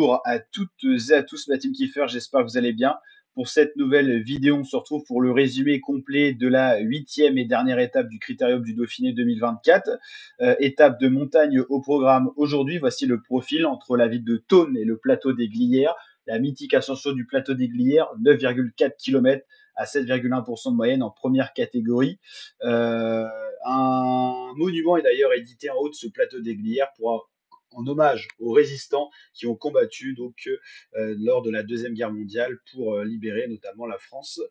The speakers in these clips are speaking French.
Bonjour à toutes et à tous, ma team Kiefer, j'espère que vous allez bien. Pour cette nouvelle vidéo, on se retrouve pour le résumé complet de la huitième et dernière étape du Critérium du Dauphiné 2024. Étape de montagne au programme aujourd'hui. Voici le profil entre la ville de Thônes et le plateau des Glières. La mythique ascension du plateau des Glières, 9,4 km à 7,1% de moyenne en première catégorie. Un monument est d'ailleurs édité en haut de ce plateau des Glières en hommage aux résistants qui ont combattu lors de la Deuxième Guerre mondiale pour libérer notamment la France.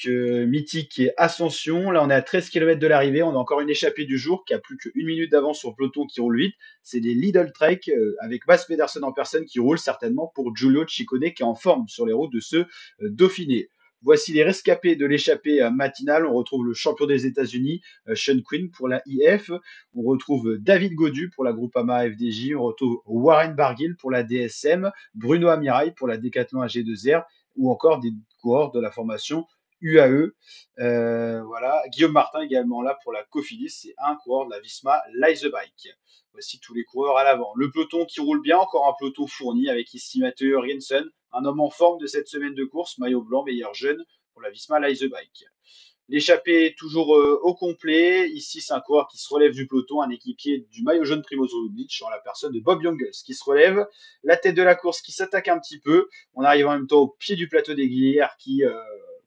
Mythique et Ascension, là on est à 13 km de l'arrivée, on a encore une échappée du jour qui a plus qu'une minute d'avance sur le peloton qui roule vite. C'est des Lidl Trek avec Mats Pedersen en personne qui roule certainement pour Giulio Ciccone qui est en forme sur les routes de ce Dauphiné. Voici les rescapés de l'échappée matinale. On retrouve le champion des États-Unis, Sean Quinn pour la IF. On retrouve David Gaudu pour la Groupama FDJ. On retrouve Warren Barguil pour la DSM. Bruno Amirail pour la Decathlon AG2R. Ou encore des coureurs de la formation UAE. Voilà. Guillaume Martin également là pour la Cofidis. C'est un coureur de la Visma Light the Bike. Voici tous les coureurs à l'avant. Le peloton qui roule bien, encore un peloton fourni avec ici Mathieu Jorgensen, un homme en forme de cette semaine de course, maillot blanc, meilleur jeune pour la Visma Light the Bike. L'échappée est toujours au complet. Ici, c'est un coureur qui se relève du peloton, un équipier du maillot jaune Primoz Roglic en la personne de Bob Jungels qui se relève. La tête de la course qui s'attaque un petit peu. On arrive en même temps au pied du plateau des Glières qui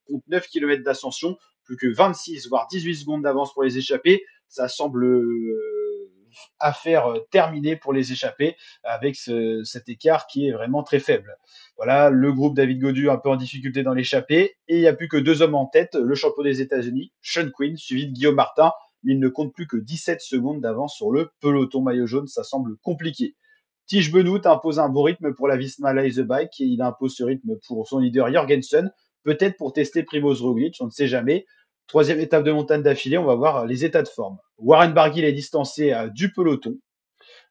compte 9 km d'ascension, plus que 26 voire 18 secondes d'avance pour les échappés. Ça semble affaire terminée pour les échappés avec cet écart qui est vraiment très faible. Voilà, le groupe David Gaudu un peu en difficulté dans l'échappée et il n'y a plus que deux hommes en tête, le champion des États-Unis, Sean Quinn, suivi de Guillaume Martin, mais il ne compte plus que 17 secondes d'avance sur le peloton maillot jaune, ça semble compliqué. Tige Benoît impose un bon rythme pour la Visma Light the Bike et il impose ce rythme pour son leader Jorgensen, peut-être pour tester Primoz Roglic, on ne sait jamais. Troisième étape de montagne d'affilée, on va voir les états de forme. Warren Barguil est distancé du peloton.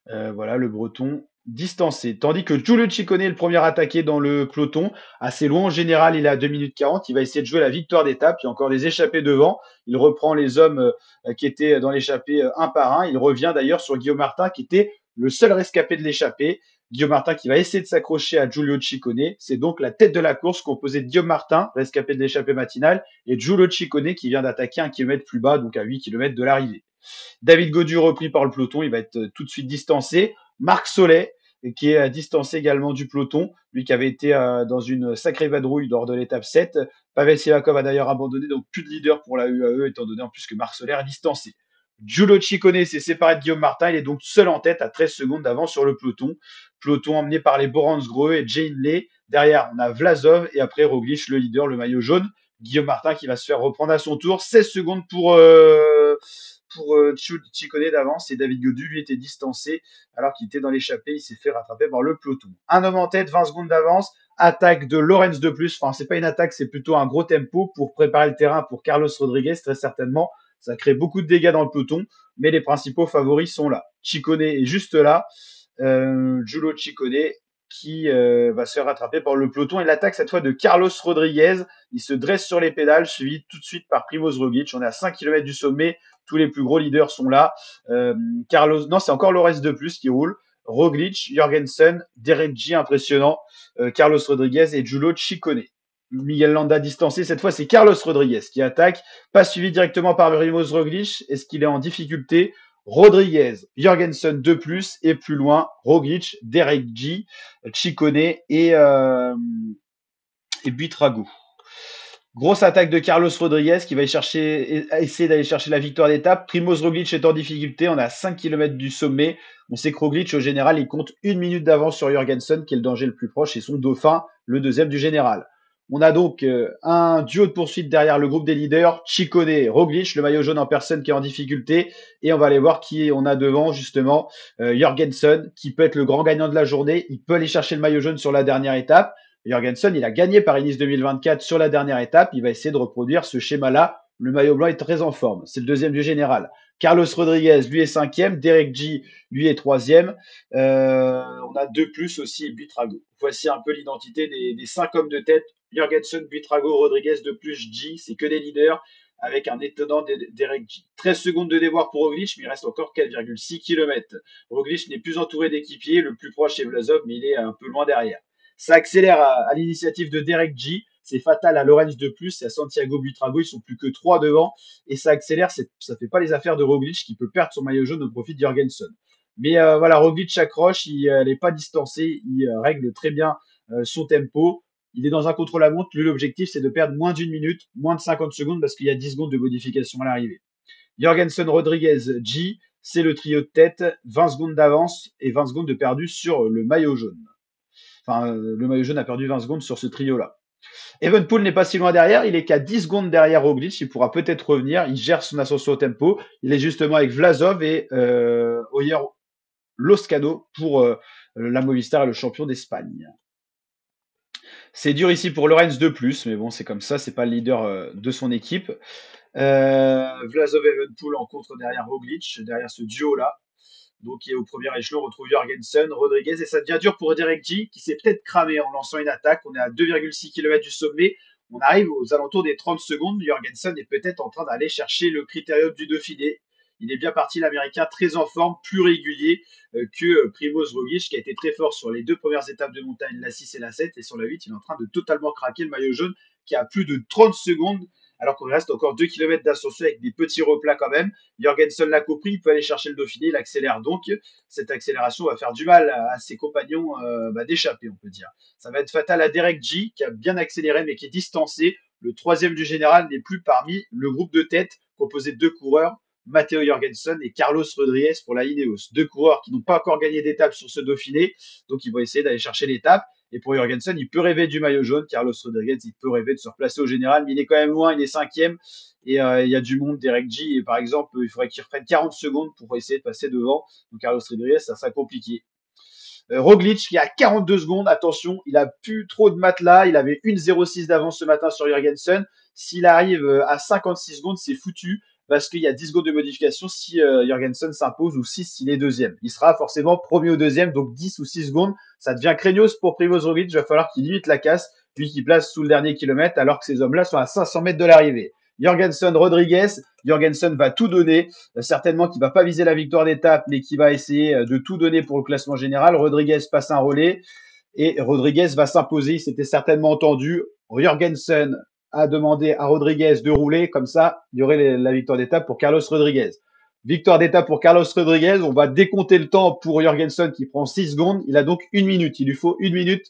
Voilà, le breton distancé. Tandis que Giulio Ciccone est le premier attaqué dans le peloton. Assez loin en général, il est à 2 minutes 40. Il va essayer de jouer la victoire d'étape. Il y a encore des échappés devant. Il reprend les hommes qui étaient dans l'échappée un par un. Il revient d'ailleurs sur Guillaume Martin qui était le seul rescapé de l'échappée. Guillaume Martin qui va essayer de s'accrocher à Giulio Ciccone. C'est donc la tête de la course composée de Guillaume Martin, rescapé de l'échappée matinale, et Giulio Ciccone qui vient d'attaquer 1 kilomètre plus bas, donc à 8 km de l'arrivée. David Gaudu repris par le peloton, il va être tout de suite distancé. Marc Solet, qui est distancé également du peloton, lui qui avait été dans une sacrée vadrouille lors de l'étape 7. Pavel Sivakov a d'ailleurs abandonné, donc plus de leader pour la UAE, étant donné en plus que Marc Soler est distancé. Giulio Ciccone s'est séparé de Guillaume Martin, il est donc seul en tête à 13 secondes d'avance sur le peloton. Peloton emmené par les Boransgreux et Jane Lay. Derrière, on a Vlasov et après Roglic, le leader, le maillot jaune. Guillaume Martin qui va se faire reprendre à son tour. 16 secondes pour Ciccone d'avance et David Gaudu lui était distancé alors qu'il était dans l'échappée, il s'est fait rattraper par le peloton. Un homme en tête, 20 secondes d'avance, attaque de Lorenz de plus, enfin c'est pas une attaque, c'est plutôt un gros tempo pour préparer le terrain pour Carlos Rodriguez très certainement, ça crée beaucoup de dégâts dans le peloton, mais les principaux favoris sont là. Ciccone est juste là, Giulio Ciccone qui va se faire rattraper par le peloton et l'attaque cette fois de Carlos Rodriguez, il se dresse sur les pédales, suivi tout de suite par Primoz Roglic, on est à 5 km du sommet, tous les plus gros leaders sont là. Non, c'est encore Lorenz de plus qui roule. Roglic, Jorgensen, Derek G impressionnant, Carlos Rodriguez et Giulio Ciccone. Miguel Landa distancé, cette fois c'est Carlos Rodriguez qui attaque, pas suivi directement par Primoz Roglic. Est-ce qu'il est en difficulté? Rodriguez, Jorgensen de plus et plus loin Roglic, Derek G, Ciccone et Buitrago. Grosse attaque de Carlos Rodriguez qui va essayer d'aller chercher la victoire d'étape. Primoz Roglic est en difficulté. On est à 5 km du sommet. On sait que Roglic, au général, il compte 1 minute d'avance sur Jorgensen, qui est le danger le plus proche, et son dauphin, le deuxième du général. On a donc un duo de poursuite derrière le groupe des leaders, Ciccone, Roglic, le maillot jaune en personne qui est en difficulté. Et on va aller voir qui on a devant, justement, Jorgensen, qui peut être le grand gagnant de la journée. Il peut aller chercher le maillot jaune sur la dernière étape. Jorgensen, il a gagné Paris-Nice 2024 sur la dernière étape. Il va essayer de reproduire ce schéma-là. Le maillot blanc est très en forme. C'est le deuxième du général. Carlos Rodriguez, lui, est cinquième. Derek G, lui, est troisième. On a deux plus aussi, Buitrago. Voici un peu l'identité des 5 hommes de tête. Jorgensen, Buitrago, Rodriguez, de plus G. C'est que des leaders avec un étonnant Derek G. 13 secondes de déboire pour Roglic, mais il reste encore 4,6 km. Roglic n'est plus entouré d'équipiers, le plus proche est Vlasov, mais il est un peu loin derrière. Ça accélère à l'initiative de Derek G. C'est fatal à Lorenz de plus et à Santiago Buitrago. Ils sont plus que 3 devant et ça accélère. Ça fait pas les affaires de Roglic qui peut perdre son maillot jaune au profit de Jorgensen. Mais voilà, Roglic accroche, il n'est pas distancé, il règle très bien son tempo. Il est dans un contre-la-montre. Lui, l'objectif, c'est de perdre moins d'une minute, moins de 50 secondes parce qu'il y a 10 secondes de modification à l'arrivée. Jorgensen, Rodriguez, G, c'est le trio de tête, 20 secondes d'avance et 20 secondes de perdu sur le maillot jaune. Enfin, le maillot jaune a perdu 20 secondes sur ce trio-là. Evenpool n'est pas si loin derrière, il est qu'à 10 secondes derrière Roglic, il pourra peut-être revenir, il gère son ascension au tempo, il est justement avec Vlasov et Oyer Loscano pour la Movistar et le champion d'Espagne. C'est dur ici pour Lorenz de plus, mais bon, c'est comme ça, c'est pas le leader de son équipe. Vlasov Evenpool en contre derrière Roglic, derrière ce duo-là. Donc, qui est au premier échelon, on retrouve Jorgensen, Rodriguez, et ça devient dur pour Derek G, qui s'est peut-être cramé en lançant une attaque. On est à 2,6 km du sommet. On arrive aux alentours des 30 secondes. Jorgensen est peut-être en train d'aller chercher le critérium du Dauphiné. Il est bien parti, l'Américain, très en forme, plus régulier que Primoz Roglic, qui a été très fort sur les deux premières étapes de montagne, la 6 et la 7. Et sur la 8, il est en train de totalement craquer le maillot jaune, qui a plus de 30 secondes, alors qu'il reste encore 2 km d'ascension avec des petits replats quand même. Jorgensen l'a compris, il peut aller chercher le Dauphiné, il accélère donc. Cette accélération va faire du mal à ses compagnons d'échapper, on peut dire. Ça va être fatal à Derek G, qui a bien accéléré, mais qui est distancé. Le troisième du général n'est plus parmi le groupe de tête, composé de deux coureurs, Matteo Jorgensen et Carlos Rodriguez pour la Ineos. Deux coureurs qui n'ont pas encore gagné d'étape sur ce Dauphiné, donc ils vont essayer d'aller chercher l'étape. Et pour Jorgensen, il peut rêver du maillot jaune. Carlos Rodriguez, il peut rêver de se replacer au général, mais il est quand même loin, il est cinquième. Et il y a du monde, Derek G. Et par exemple, il faudrait qu'il reprenne 40 secondes pour essayer de passer devant. Donc Carlos Rodriguez, ça sera compliqué. Roglic qui a 42 secondes, attention, il a plus trop de matelas, il avait 1,06 d'avance ce matin sur Jorgensen. S'il arrive à 56 secondes, c'est foutu parce qu'il y a 10 secondes de modification si Jorgensen s'impose ou 6 s'il est deuxième. Il sera forcément premier ou deuxième, donc 10 ou 6 secondes. Ça devient craignos pour Primoz Roglic, il va falloir qu'il limite la casse, puis qu'il place sous le dernier kilomètre alors que ces hommes-là sont à 500 mètres de l'arrivée. Jorgensen, Rodriguez, Jorgensen va tout donner, certainement qu'il va pas viser la victoire d'étape, mais qui va essayer de tout donner pour le classement général. Rodriguez passe un relais et Rodriguez va s'imposer, il s'était certainement entendu. Jorgensen a demandé à Rodriguez de rouler, comme ça, il y aurait la victoire d'étape pour Carlos Rodriguez. Victoire d'étape pour Carlos Rodriguez, on va décompter le temps pour Jorgensen qui prend 6 secondes, il a donc une minute, il lui faut une minute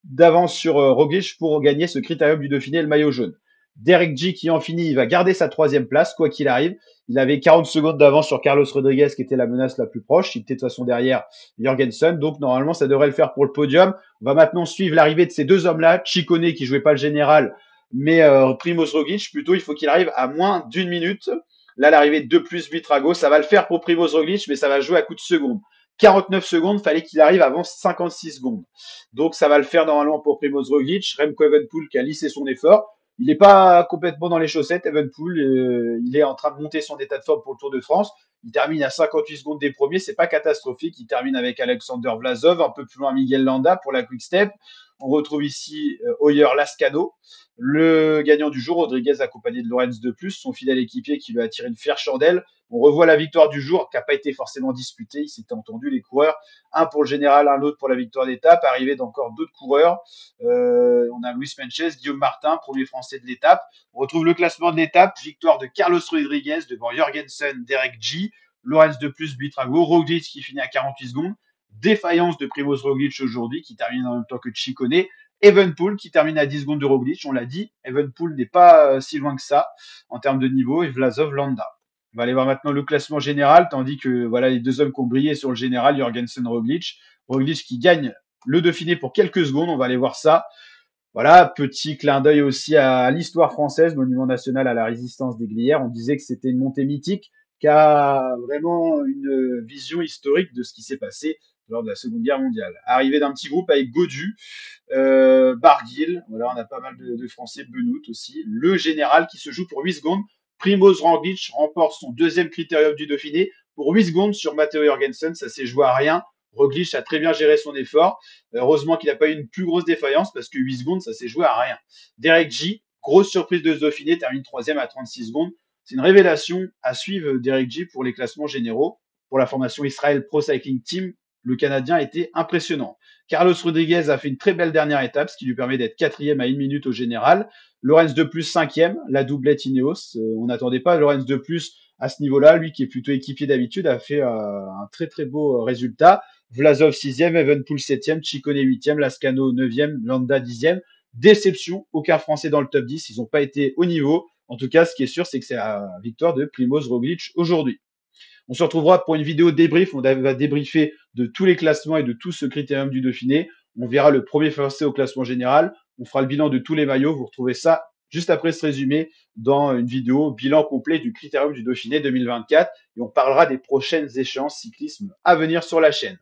d'avance sur Roglic pour gagner ce critérium du Dauphiné et le maillot jaune. Derek G qui en finit, il va garder sa troisième place, quoi qu'il arrive. Il avait 40 secondes d'avance sur Carlos Rodriguez, qui était la menace la plus proche. Il était de toute façon derrière Jorgensen. Donc, normalement, ça devrait le faire pour le podium. On va maintenant suivre l'arrivée de ces deux hommes-là. Ciccone, qui jouait pas le général, mais Primoz Roglic, plutôt, il faut qu'il arrive à moins d'une minute. Là, l'arrivée de 2 plus Buitrago, ça va le faire pour Primoz Roglic, mais ça va jouer à coup de secondes. 49 secondes, fallait qu'il arrive avant 56 secondes. Donc, ça va le faire normalement pour Primoz Roglic. Remco Evenepoel qui a lissé son effort. Il n'est pas complètement dans les chaussettes, Evenepoel. Il est en train de monter son état de forme pour le Tour de France. Il termine à 58 secondes des premiers. C'est pas catastrophique. Il termine avec Alexander Vlasov. Un peu plus loin, Miguel Landa pour la Quick Step. On retrouve ici Oyer Lascano. Le gagnant du jour, Rodriguez, accompagné de Lorenz de plus, son fidèle équipier qui lui a tiré une fière chandelle. On revoit la victoire du jour qui n'a pas été forcément disputée. Il s'était entendu les coureurs. Un pour le général, un autre pour la victoire d'étape. Arrivé d'encore d'autres coureurs. On a Luis Menches, Guillaume Martin, premier français de l'étape. On retrouve le classement de l'étape. Victoire de Carlos Rodriguez devant Jorgensen, Derek G, Lorenz de plus, Buitrago, Roglic qui finit à 48 secondes. Défaillance de Primoz Roglic aujourd'hui qui termine en même temps que Ciccone. Evenepoel qui termine à 10 secondes de Roglic, on l'a dit. Evenepoel n'est pas si loin que ça en termes de niveau et Vlasov Landa. On va aller voir maintenant le classement général, tandis que voilà les deux hommes qui ont brillé sur le général, Jorgensen Roglic. Roglic qui gagne le Dauphiné pour quelques secondes, on va aller voir ça. Voilà, petit clin d'œil aussi à l'histoire française, monument national à la résistance des Glières. On disait que c'était une montée mythique qui a vraiment une vision historique de ce qui s'est passé lors de la Seconde Guerre mondiale. Arrivé d'un petit groupe avec Godu, Barguil, voilà, on a pas mal de Français, Benoît aussi. Le général qui se joue pour 8 secondes. Primoz Roglic remporte son deuxième critérium du Dauphiné pour 8 secondes sur Matteo Jorgensen. Ça s'est joué à rien. Roglic a très bien géré son effort. Heureusement qu'il n'a pas eu une plus grosse défaillance parce que 8 secondes, ça s'est joué à rien. Derek G, grosse surprise de ce Dauphiné, termine troisième à 36 secondes. C'est une révélation à suivre d'Eric G pour les classements généraux. Pour la formation Israel Pro Cycling Team, le Canadien a été impressionnant. Carlos Rodriguez a fait une très belle dernière étape, ce qui lui permet d'être quatrième à 1 minute au général. Lorenz de Plus, cinquième, la doublette Ineos. On n'attendait pas Lorenz de Plus à ce niveau-là. Lui qui est plutôt équipier d'habitude a fait un très très beau résultat. Vlasov 6e, Evenpool 7e, Ciccone 8e, Lascano 9e, Landa 10e. Déception, aucun Français dans le top 10. Ils n'ont pas été au niveau. En tout cas, ce qui est sûr, c'est que c'est la victoire de Primoz Roglic aujourd'hui. On se retrouvera pour une vidéo débrief. On va débriefer de tous les classements et de tout ce critérium du Dauphiné. On verra le premier Français au classement général. On fera le bilan de tous les maillots. Vous retrouvez ça juste après ce résumé dans une vidéo bilan complet du critérium du Dauphiné 2024. Et on parlera des prochaines échéances cyclisme à venir sur la chaîne.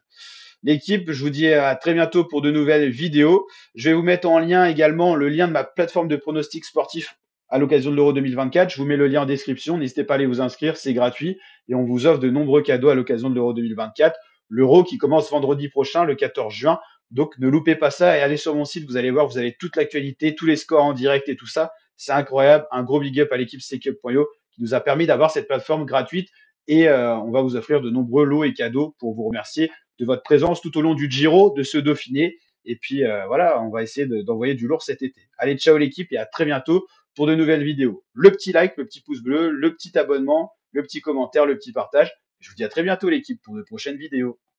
L'équipe, je vous dis à très bientôt pour de nouvelles vidéos. Je vais vous mettre en lien également le lien de ma plateforme de pronostics sportifs à l'occasion de l'Euro 2024. Je vous mets le lien en description. N'hésitez pas à aller vous inscrire, c'est gratuit. Et on vous offre de nombreux cadeaux à l'occasion de l'Euro 2024. L'Euro qui commence vendredi prochain, le 14 juin. Donc ne loupez pas ça et allez sur mon site, vous allez voir, vous avez toute l'actualité, tous les scores en direct et tout ça. C'est incroyable. Un gros big up à l'équipe Secup.io qui nous a permis d'avoir cette plateforme gratuite. Et on va vous offrir de nombreux lots et cadeaux pour vous remercier de votre présence tout au long du Giro, de ce Dauphiné. Et puis voilà, on va essayer d'envoyer du lourd cet été. Allez, ciao l'équipe et à très bientôt pour de nouvelles vidéos. Le petit like, le petit pouce bleu, le petit abonnement, le petit commentaire, le petit partage. Je vous dis à très bientôt l'équipe pour de prochaines vidéos.